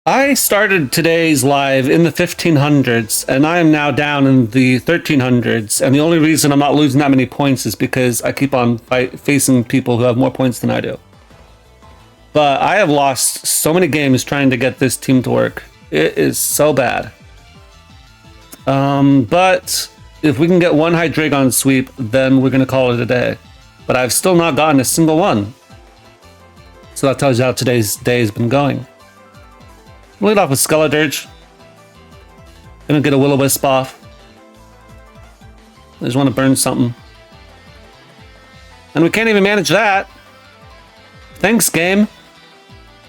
I started today's live in the 1500s, and I am now down in the 1300s. And the only reason I'm not losing that many points is because I keep on facing people who have more points than I do. But I have lost so many games trying to get this team to work. It is so bad. But if we can get one Hydreigon sweep, then we're going to call it a day. But I've still not gotten a single one. So that tells you how today's day has been going. Lead off with Skeledirge. Gonna get a Will-O-Wisp off. I just want to burn something. And we can't even manage that. Thanks, game.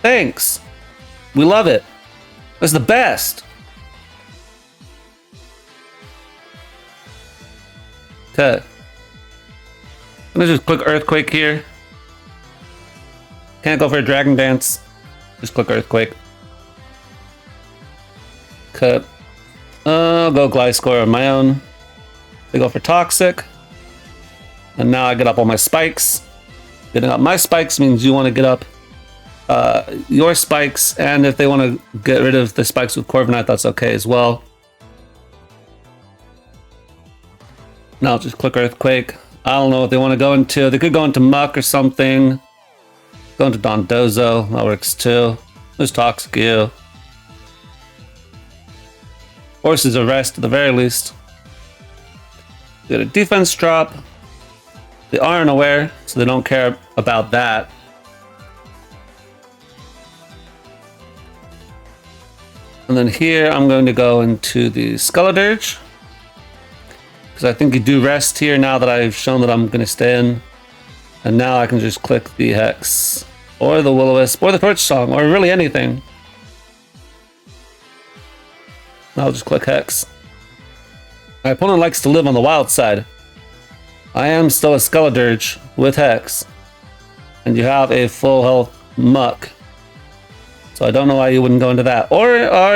Thanks. We love it. That's the best. Okay. I'm gonna just click Earthquake here. Can't go for a Dragon Dance. Just click Earthquake. Okay. I'll go Gliscor on my own. They go for Toxic. And now I get up all my spikes. Getting up my spikes means you want to get up your spikes. And if they want to get rid of the spikes with Corviknight, that's okay as well. Now I'll just click Earthquake. I don't know what they want to go into. They could go into Muck or something. Go into Dondozo. That works too. There's Toxic you. Forces a rest at the very least. Get a defense drop. They aren't aware, so they don't care about that. And then here I'm going to go into the Skeledirge. Because I think you do rest here now that I've shown that I'm going to stay in. And now I can just click the Hex. Or the Will-O-Wisp, or the Torch Song, or really anything. I'll just click Hex. My opponent likes to live on the wild side. I am still a Skeledirge with Hex. And you have a full health Muck. So I don't know why you wouldn't go into that. Or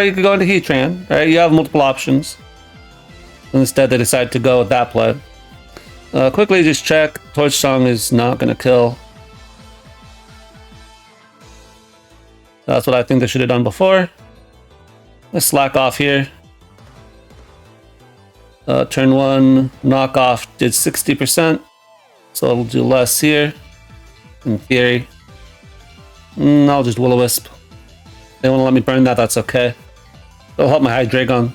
you could go into Heatran, right? You have multiple options. Instead they decide to go with that play. Quickly just check. Torch Song is not going to kill. That's what I think they should have done before. Let's slack off here. Turn 1, knockoff did 60%. So it'll do less here. In theory. I'll just Will-O-Wisp. They want to let me burn that, that's okay. It'll help my Hydreigon.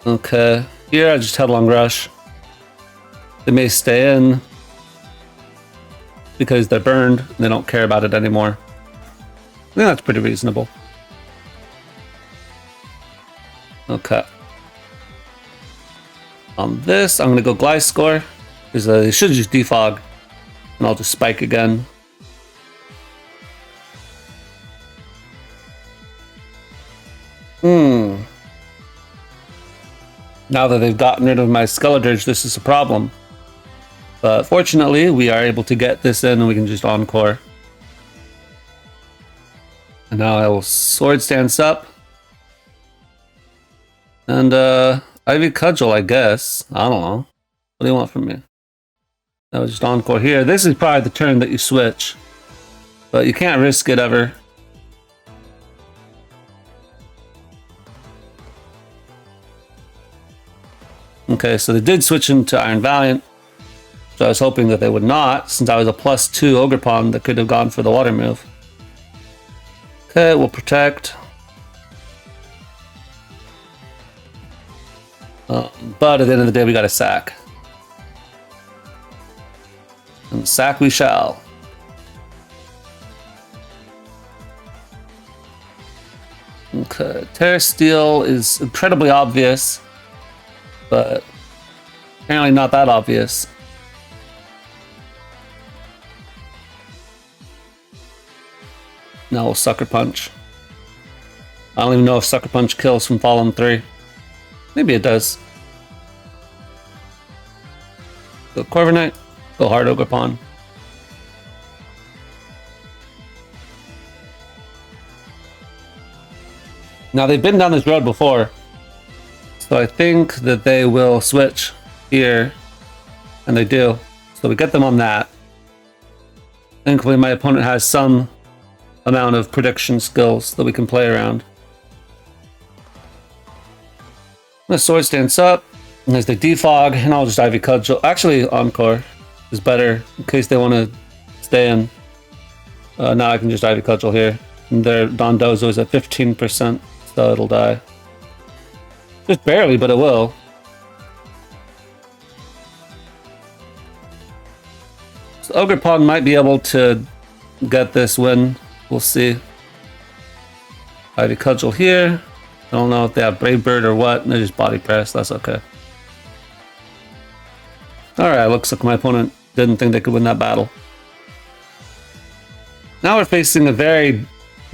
Okay. Here I just Headlong Rush. They may stay in. Because they're burned. And they don't care about it anymore. I think that's pretty reasonable. Okay. On this, I'm going to go Gliscor. Because they should just defog. And I'll just spike again. Now that they've gotten rid of my Skeledirge, this is a problem. But fortunately, we are able to get this in and we can just Encore. And now I will Sword Stance up. And Ivy Cudgel, I guess. I don't know. What do you want from me? I will just Encore here. This is probably the turn that you switch. But you can't risk it ever. Okay, so they did switch into Iron Valiant. So I was hoping that they would not, since I was a +2 Ogerpon that could have gone for the water move. Okay, we'll protect. But at the end of the day, we got a sack. And sack we shall. Okay, Terra Steel is incredibly obvious, but apparently not that obvious. Now we'll Sucker Punch. I don't even know if Sucker Punch kills from Fallen 3. Maybe it does. Go Corviknight. Go Hard Ogerpon. Now they've been down this road before. So I think that they will switch here. And they do. So we get them on that. Thankfully my opponent has some amount of prediction skills that we can play around. The Sword Stance up. There's the Defog, and I'll just Ivy Cudgel. Actually, Encore is better in case they want to stay in. Now I can just Ivy Cudgel here. And their Dondozo is at 15%, so it'll die. Just barely, but it will. So Ogerpon might be able to get this win. We'll see. Ivy Cudgel here. I don't know if they have Brave Bird or what. They just body press. That's okay. Alright, looks like my opponent didn't think they could win that battle. Now we're facing a very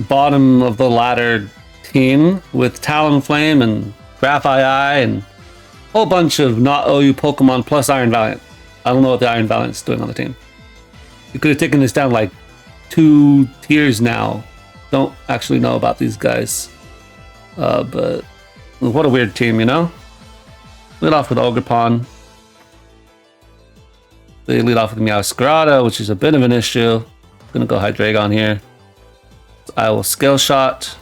bottom of the ladder team with Talonflame and Graphite and a whole bunch of not OU Pokemon plus Iron Valiant. I don't know what the Iron Valiant's doing on the team. You could have taken this down like 2 tiers now. Don't actually know about these guys. But what a weird team, you know? Lead off with Ogerpon. They lead off with Meowscarada, which is a bit of an issue. Gonna go Hydreigon here. So I will Scale Shot.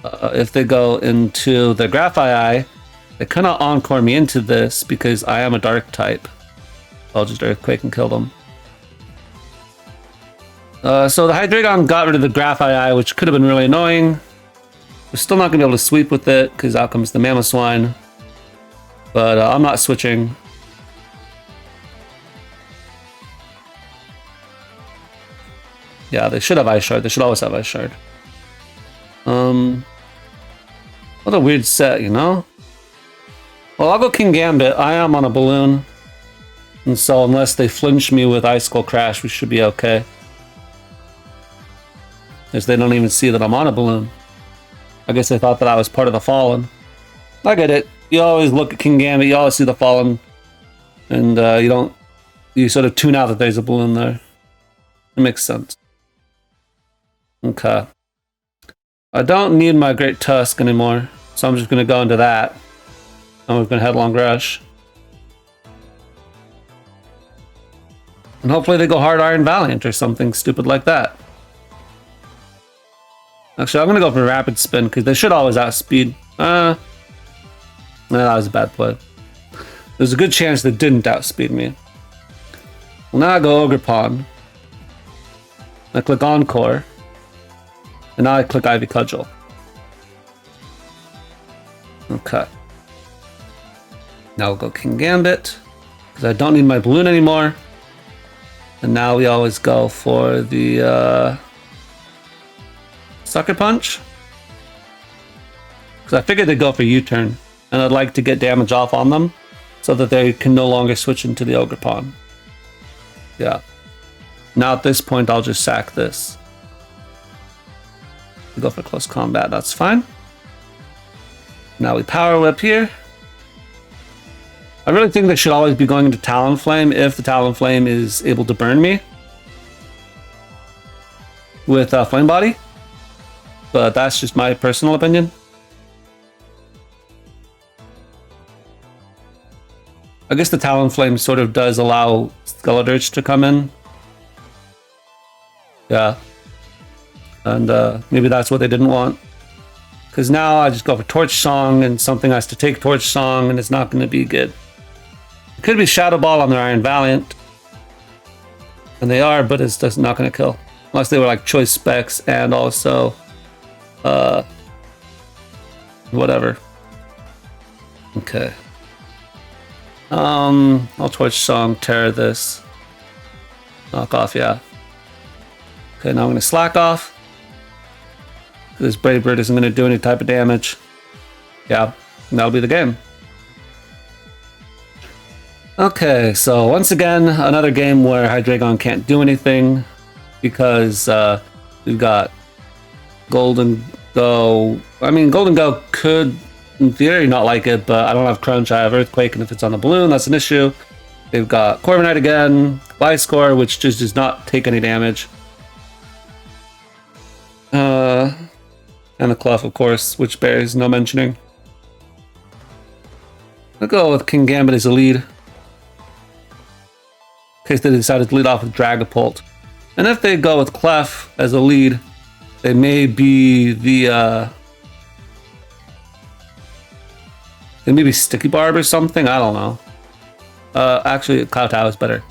If they go into the Graphite, they cannot Encore me into this because I am a Dark type. I'll just Earthquake and kill them. So the Hydreigon got rid of the Graphite, which could have been really annoying. We're still not going to be able to sweep with it because out comes the Mamoswine. But I'm not switching. Yeah, they should have Ice Shard. They should always have Ice Shard. What a weird set, you know? Well, I'll go King Gambit. I am on a balloon. And so unless they flinch me with Icicle Crash, we should be okay. Because they don't even see that I'm on a balloon. I guess they thought that I was part of the Fallen. I get it. You always look at King Gambit, you always see the Fallen. And you sort of tune out that there's a balloon there. It makes sense. Okay. I don't need my Great Tusk anymore, so I'm just going to go into that. And we're going to Headlong Rush. And hopefully they go hard Iron Valiant or something stupid like that. Actually, I'm going to go for Rapid Spin because they should always outspeed. No, that was a bad play. There's a good chance they didn't outspeed me. Well, now I go Ogerpon. I click Encore. And now I click Ivy Cudgel. Okay. Now we'll go King Gambit. Because I don't need my balloon anymore. And now we always go for the Sucker Punch. Because I figured they'd go for U-turn. And I'd like to get damage off on them. So that they can no longer switch into the Ogerpon. Yeah. Now at this point I'll just sack this. We go for close combat, that's fine. Now we Power Whip here. I really think they should always be going into Talonflame if the Talonflame is able to burn me with Flame Body. But that's just my personal opinion. I guess the Talonflame sort of does allow Skeledirge to come in. Yeah. And maybe that's what they didn't want. Because now I just go for Torch Song and something has to take Torch Song and it's not going to be good. It could be Shadow Ball on their Iron Valiant. And they are, but it's just not going to kill. Unless they were like Choice Specs and also... whatever. Okay. I'll Torch Song, tear this. Knock off, yeah. Okay, now I'm going to Slack off. This Brave Bird isn't going to do any type of damage. Yeah, that'll be the game. Okay, so once again, another game where Hydreigon can't do anything because we've got Golden Go. I mean, Golden Go could, in theory, not like it, but I don't have Crunch, I have Earthquake, and if it's on the balloon, that's an issue. They've got Corviknight again, Gliscor, which just does not take any damage. And the Clough, of course, which bears no mentioning. I'll go with King Gambit as a lead. case they decided to lead off with Dragapult. And if they go with Clef as a lead, they may be the they may be Sticky Barb or something. I don't know. Actually, Kowtow is better.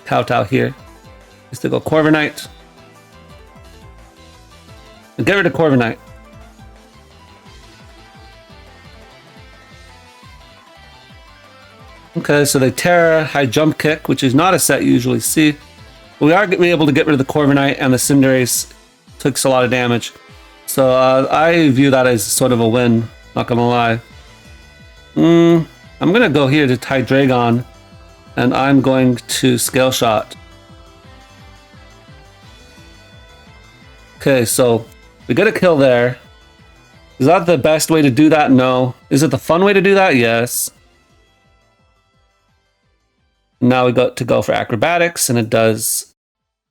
Kowtow here is to go Corviknight. And get rid of Corviknight. Okay, so they Terra, High Jump Kick, which is not a set you usually see. But we are able to get rid of the Corviknight, and the Cinderace takes a lot of damage. So I view that as sort of a win, not gonna lie. I'm gonna go here to Hydreigon, and I'm going to Scale Shot. Okay, so we get a kill there. Is that the best way to do that? No. Is it the fun way to do that? Yes. Now we got to go for Acrobatics, and it does...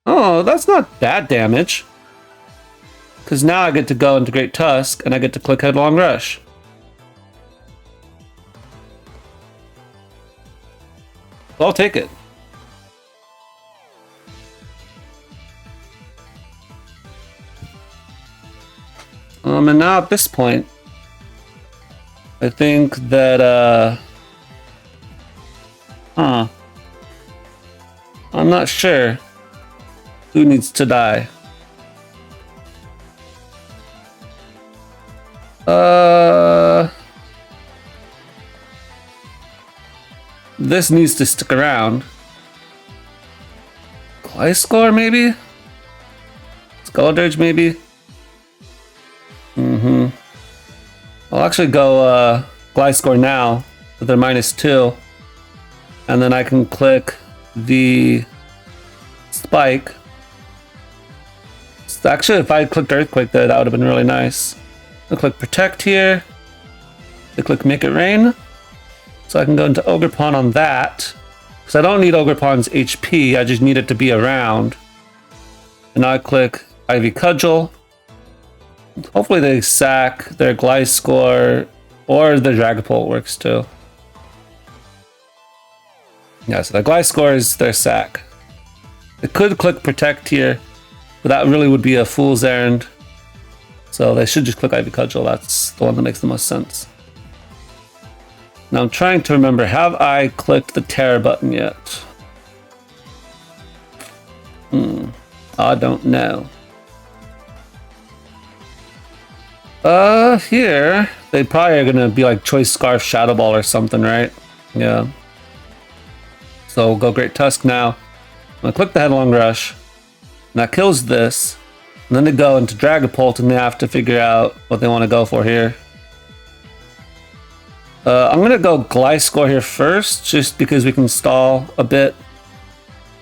Oh, that's not bad damage. Because now I get to go into Great Tusk, and I get to click Headlong Rush. I'll take it. And now at this point, I think that, I'm not sure who needs to die. This needs to stick around. Gliscor maybe? Skeledirge maybe? I'll actually go Gliscor now with their -2. And then I can click the Spike. So actually, if I clicked Earthquake there, that would have been really nice. I'll click Protect here. I click Make It Rain. So I can go into Ogerpon on that. Because I don't need Ogerpon's HP, I just need it to be around. And I click Ivy Cudgel. Hopefully they sack their Gliscor, or the Dragapult works too. Yeah, so the Gliscor is their sack. They could click Protect here, but that really would be a fool's errand. So they should just click Ivy Cudgel, that's the one that makes the most sense. Now I'm trying to remember, have I clicked the Terra button yet? I don't know. Here, they probably are gonna be like Choice Scarf, Shadow Ball or something, right? Yeah. So we'll go Great Tusk now. I'm gonna click the Headlong Rush, and that kills this. And then they go into Dragapult, and they have to figure out what they want to go for here. I'm gonna go Gliscor here first, just because we can stall a bit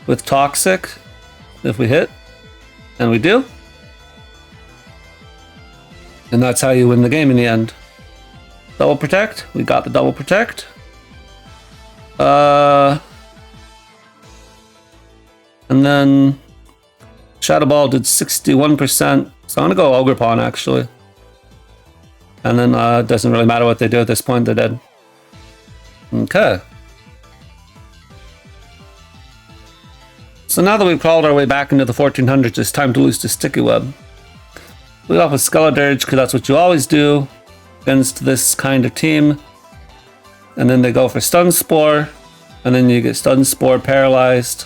with Toxic if we hit, and we do. And that's how you win the game in the end. Double Protect, we got the Double Protect. And then Shadow Ball did 61%, so I'm gonna go Ogerpon actually. And then it doesn't really matter what they do at this point, they're dead. Okay. So now that we've crawled our way back into the 1400s, it's time to lose to Sticky Web. Lead off with Skeledirge, because that's what you always do against this kind of team. And then they go for Stun Spore, and then you get Stun Spore paralyzed.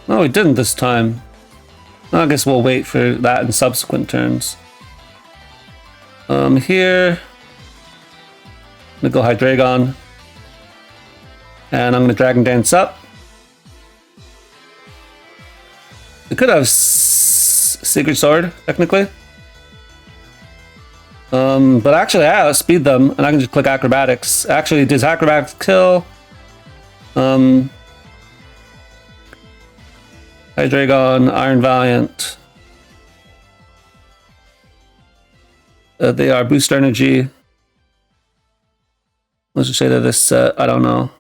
No, we didn't this time. I guess we'll wait for that in subsequent turns. Here, I'm gonna go Hydreigon, and I'm gonna Dragon Dance up. It could have Secret Sword, technically. But actually I outspeed them, and I can just click Acrobatics. Actually, does Acrobatics kill? Hydreigon, Iron Valiant. They are Booster Energy. Let's just say they're this set, I don't know.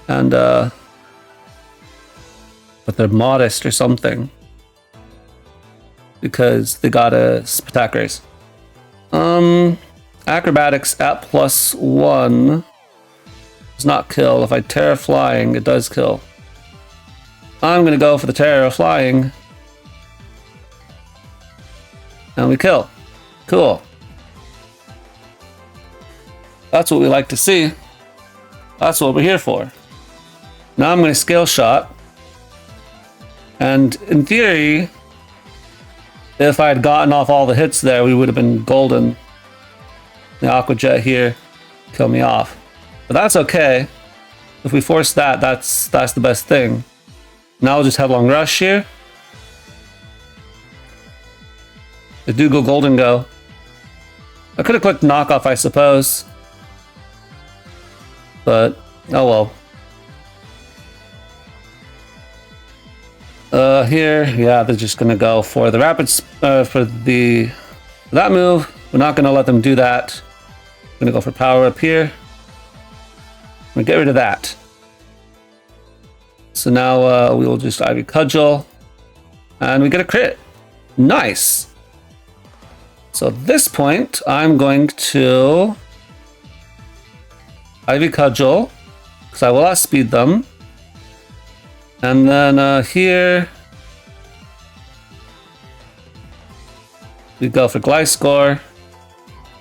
And, but they're Modest or something. Because they got a Attack Race. Acrobatics at +1 does not kill. If I Terra Flying, it does kill. I'm gonna go for the Terror of Flying. And we kill. Cool. That's what we like to see. That's what we're here for. Now I'm gonna Scale Shot. And in theory, if I had gotten off all the hits there, we would have been golden. The Aqua Jet here kill me off. But that's okay. If we force that, that's the best thing. Now we'll just Headlong Rush here. I do go Golden Go. I could have clicked Knockoff, I suppose. But, oh well. Here, yeah, they're just gonna go for the that move. We're not gonna let them do that. We're gonna go for Power Up here. We're gonna get rid of that. So now we will just Ivy Cudgel, and we get a crit. Nice. So at this point, I'm going to Ivy Cudgel, because I will outspeed them. And then here, we go for Gliscor.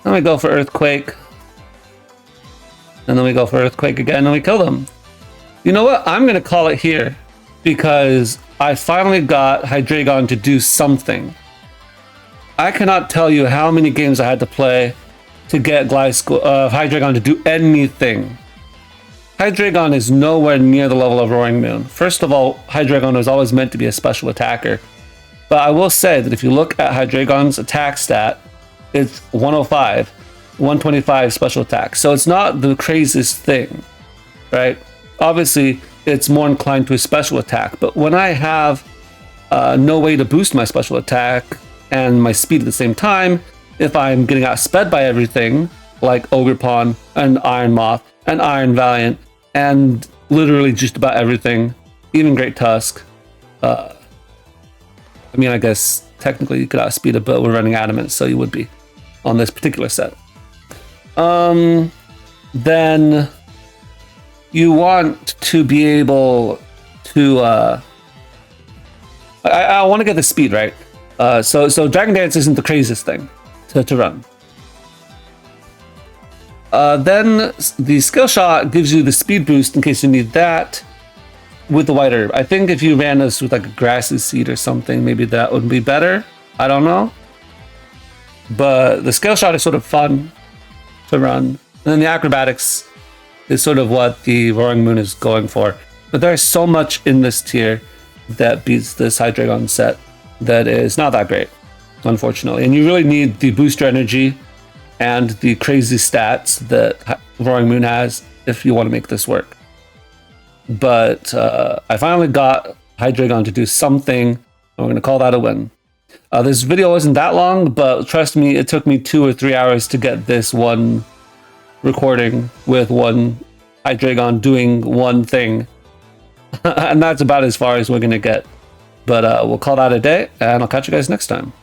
Then we go for Earthquake. And then we go for Earthquake again and we kill them. You know what? I'm going to call it here because I finally got Hydreigon to do something. I cannot tell you how many games I had to play to get Hydreigon to do anything. Hydreigon is nowhere near the level of Roaring Moon. First of all, Hydreigon was always meant to be a special attacker. But I will say that if you look at Hydreigon's attack stat, it's 105, 125 special attack. So it's not the craziest thing, right? Obviously, it's more inclined to a special attack. But when I have no way to boost my special attack and my speed at the same time, if I'm getting outsped by everything, like Ogerpon and Iron Moth and Iron Valiant, and literally just about everything, even Great Tusk. I mean, I guess technically you could outspeed it, but we're running Adamant, so you would be on this particular set. Then you want to be able to. I want to get the speed right. So Dragon Dance isn't the craziest thing to run. Then the Skill Shot gives you the speed boost in case you need that with the White Herb. I think if you ran this with like a Grassy Seed or something, maybe that would be better. I don't know. But the Skill Shot is sort of fun to run. And then the Acrobatics is sort of what the Roaring Moon is going for. But there's so much in this tier that beats this Hydreigon set that is not that great, unfortunately. And you really need the booster energy and the crazy stats that Roaring Moon has if you want to make this work. But I finally got Hydreigon to do something, and we're going to call that a win. This video wasn't that long, but trust me, it took me 2 or 3 hours to get this one recording with one Hydreigon doing one thing. And that's about as far as we're going to get. But we'll call that a day, and I'll catch you guys next time.